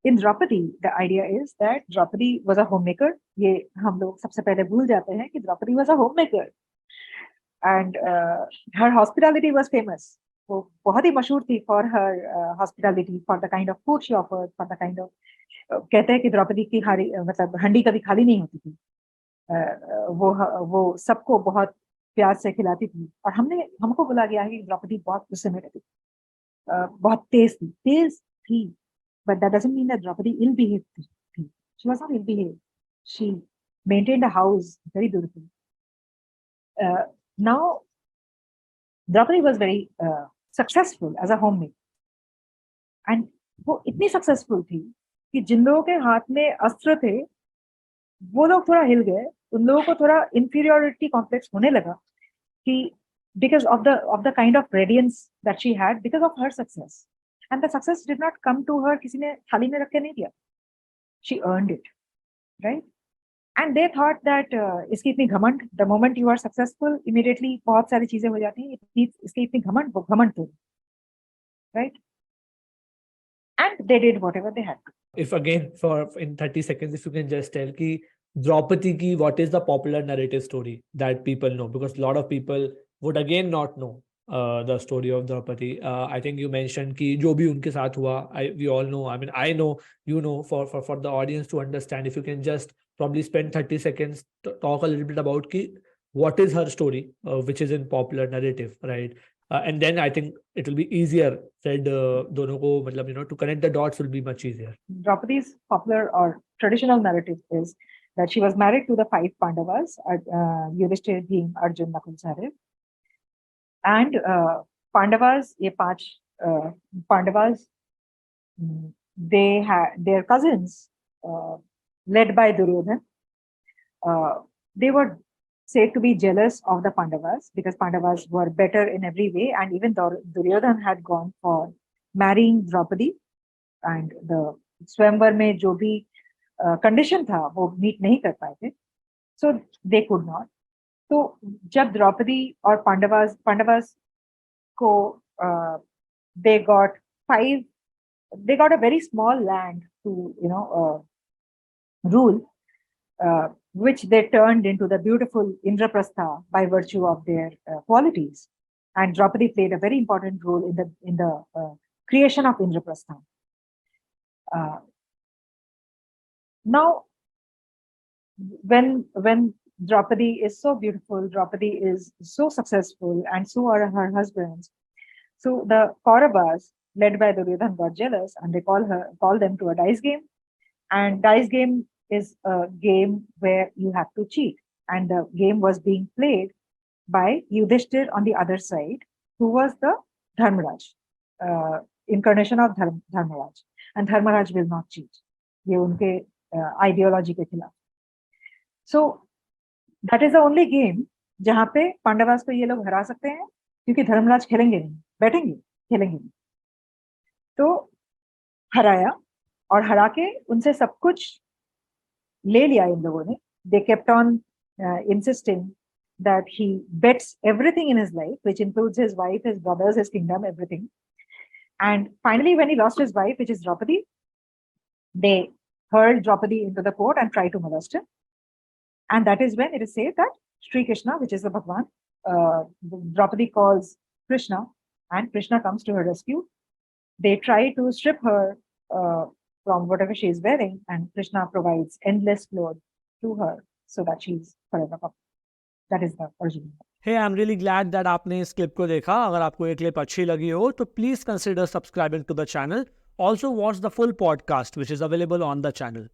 In Draupadi, the idea is that Draupadi was a homemaker. ये हम लोग सबसे पहले भूल जाते हैं कि Draupadi was a homemaker, and her hospitality was famous. वो बहुत ही मशहूर थी for her hospitality, for the kind of food she offered, for the kind of कहते हैं कि द्रौपदी की मतलब हंडी कभी खाली नहीं होती थी. वो सबको बहुत प्यार से खिलाती थी, और हमको बोला गया है कि द्रौपदी बहुत गुस्से में रहती थी, बहुत तेज थी, but that doesn't mean that Draupadi ill-behaved थी. She was not ill-behaved. She maintained a house very beautifully. Now, Draupadi was very successful as a homemaker, and वो इतनी successful थी कि जिन लोगों के हाथ में अस्त्र थे वो लोग थोड़ा हिल गए. उन लोगों को थोड़ा inferiority complex होने लगा कि because of the kind of radiance that she had because of her success. And the success did not come to her, किसी ने थाली में रख के नहीं दिया. She earned it, right? And they thought that इसकी इतनी घमंड, the moment you are successful, immediately बहुत सारी चीजें हो जाती हैं. इसकी इतनी घमंड, वो घमंड थी, right? And they did whatever they had to. If again, in 30 seconds, if you can just tell ki Draupadi ki, what is the popular narrative story that people know? Because a lot of people would again not know the story of Draupadi. I think you mentioned ki jo bhi unke saath hua, we all know. I mean, I know, you know, for the audience to understand, if you can just probably spend 30 seconds to talk a little bit about ki what is her story, which is in popular narrative, right? And then I think it will be easier said dono ko, matlab, you know, to connect the dots will be much easier. Draupadi's popular or traditional narrative is that she was married to the 5 Pandavas, Yudhishthir, Bhim, Arjun, Nakul, Sahadev. And Pandavas, ये 5 Pandavas, they had their cousins, led by Duryodhan. They were said to be jealous of the Pandavas because Pandavas were better in every way, and even Duryodhan had gone for marrying Draupadi, and the swayamvar में जो भी condition था वो meet नहीं कर पाए थे, so they could not. तो जब द्रौपदी और पांडवास को they got a very small land to rule, which they turned into the beautiful Indraprastha by virtue of their qualities, and Draupadi played a very important role in the creation of Indraprastha. Now, when Draupadi is so beautiful, Draupadi is so successful, and so are her husbands. So the Kauravas, led by Duryodhan, got jealous, and they call them to a dice game. And dice game is a game where you have to cheat. And the game was being played by Yudhishthir on the other side, who was the Dharmaraj, incarnation of Dharmaraj. And Dharmaraj will not cheat. ये उनके ideology के खिलाफ. So that is the only game जहाँ पे पांडवास को ये लोग हरा सकते हैं, क्योंकि धर्मराज खेलेंगे नहीं, बैठेंगे, खेलेंगे नहीं. तो हराया, और हरा के उनसे सब कुछ ले लिया इन लोगों ने. They kept on insisting that he bets everything in his life, which includes his wife, his brothers, his kingdom, everything. And finally, when he lost his wife, which is Draupadi, they hurled Draupadi into the court and tried to molest him. And that is when it is said that Sri Krishna, which is the Bhagwan, Draupadi calls Krishna, and Krishna comes to her rescue. They try to strip her from whatever she is wearing, and Krishna provides endless clothes to her so that she is forever covered. That is the original. Hey, I'm really glad that आपने इस clip को देखा. अगर आपको ये clip अच्छी लगी हो तो please consider subscribing to the channel. Also watch the full podcast which is available on the channel.